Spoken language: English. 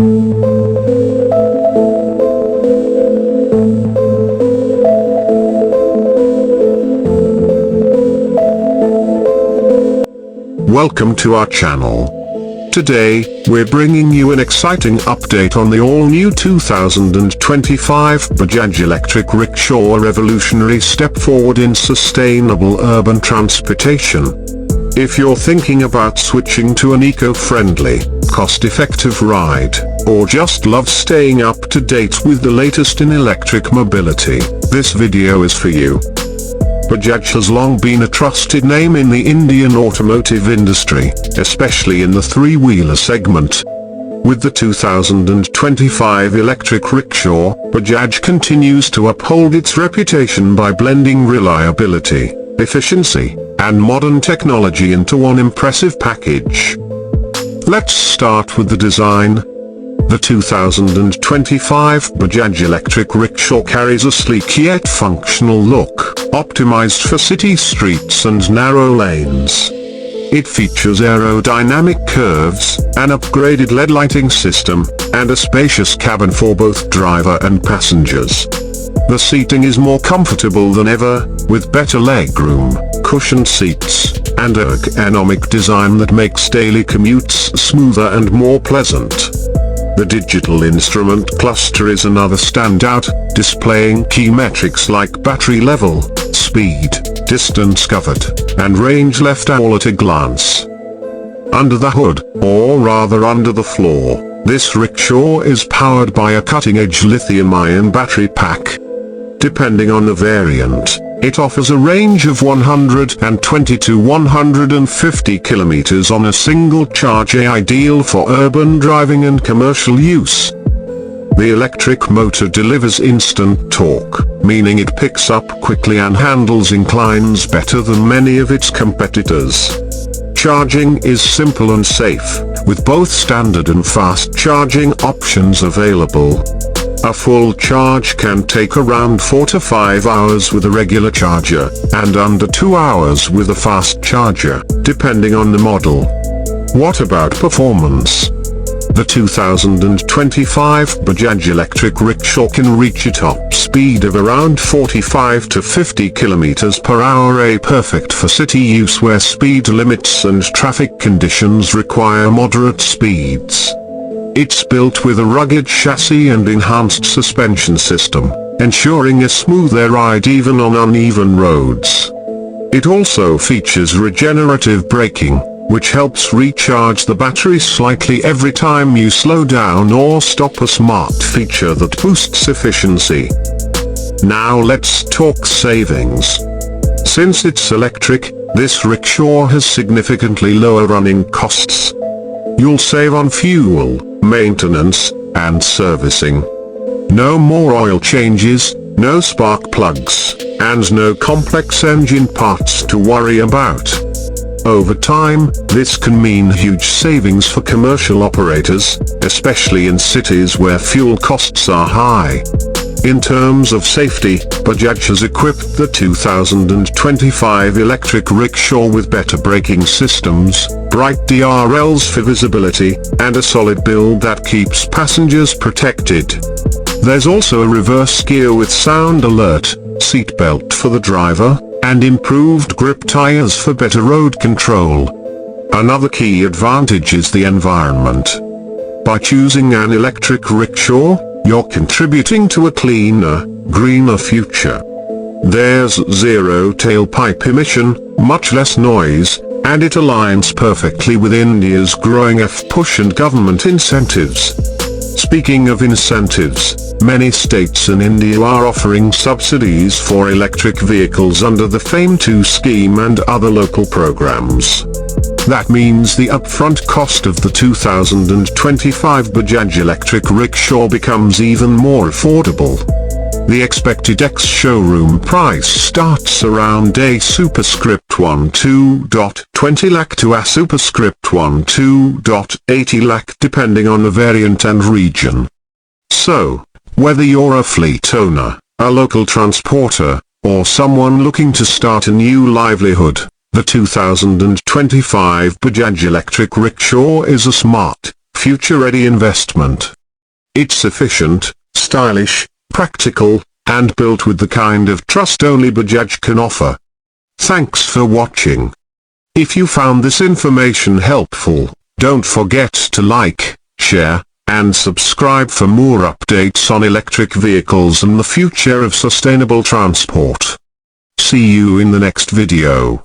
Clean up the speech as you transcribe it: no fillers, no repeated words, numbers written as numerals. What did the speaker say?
Welcome to our channel. Today, we're bringing you an exciting update on the all-new 2025 Bajaj electric rickshaw, a revolutionary step forward in sustainable urban transportation. If you're thinking about switching to an eco-friendly, cost-effective ride, or just love staying up to date with the latest in electric mobility, this video is for you. Bajaj has long been a trusted name in the Indian automotive industry, especially in the three-wheeler segment. With the 2025 electric rickshaw, Bajaj continues to uphold its reputation by blending reliability, efficiency, and modern technology into one impressive package. Let's start with the design. The 2025 Bajaj electric rickshaw carries a sleek yet functional look, optimized for city streets and narrow lanes. It features aerodynamic curves, an upgraded LED lighting system, and a spacious cabin for both driver and passengers. The seating is more comfortable than ever, with better legroom, cushioned seats, and ergonomic design that makes daily commutes smoother and more pleasant. The digital instrument cluster is another standout, displaying key metrics like battery level, speed, distance covered, and range left all at a glance. Under the hood, or rather under the floor, this rickshaw is powered by a cutting-edge lithium-ion battery pack. Depending on the variant, it offers a range of 120 to 150 kilometers on a single charge, ideal for urban driving and commercial use. The electric motor delivers instant torque, meaning it picks up quickly and handles inclines better than many of its competitors. Charging is simple and safe, with both standard and fast charging options available. A full charge can take around 4 to 5 hours with a regular charger, and under 2 hours with a fast charger, depending on the model. What about performance? The 2025 Bajaj electric rickshaw can reach a top speed of around 45 to 50 km per hour, perfect for city use where speed limits and traffic conditions require moderate speeds. It's built with a rugged chassis and enhanced suspension system, ensuring a smoother ride even on uneven roads. It also features regenerative braking, which helps recharge the battery slightly every time you slow down or stop, a smart feature that boosts efficiency. Now let's talk savings. Since it's electric, this rickshaw has significantly lower running costs. You'll save on fuel, maintenance, and servicing. No more oil changes, no spark plugs, and no complex engine parts to worry about. Over time, this can mean huge savings for commercial operators, especially in cities where fuel costs are high. In terms of safety, Bajaj has equipped the 2025 electric rickshaw with better braking systems, bright DRLs for visibility, and a solid build that keeps passengers protected. There's also a reverse gear with sound alert, seatbelt for the driver, and improved grip tires for better road control. Another key advantage is the environment. By choosing an electric rickshaw, you're contributing to a cleaner, greener future. There's zero tailpipe emission, much less noise, and it aligns perfectly with India's growing push and government incentives. Speaking of incentives, many states in India are offering subsidies for electric vehicles under the FAME2 scheme and other local programs. That means the upfront cost of the 2025 Bajaj electric rickshaw becomes even more affordable. The expected ex-showroom price starts around A superscript 12.20 lakh to A superscript 12.80 lakh, depending on the variant and region. So, whether you're a fleet owner, a local transporter, or someone looking to start a new livelihood, the 2025 Bajaj electric rickshaw is a smart, future-ready investment. It's efficient, stylish, practical, and built with the kind of trust only Bajaj can offer. Thanks for watching. If you found this information helpful, don't forget to like, share, and subscribe for more updates on electric vehicles and the future of sustainable transport. See you in the next video.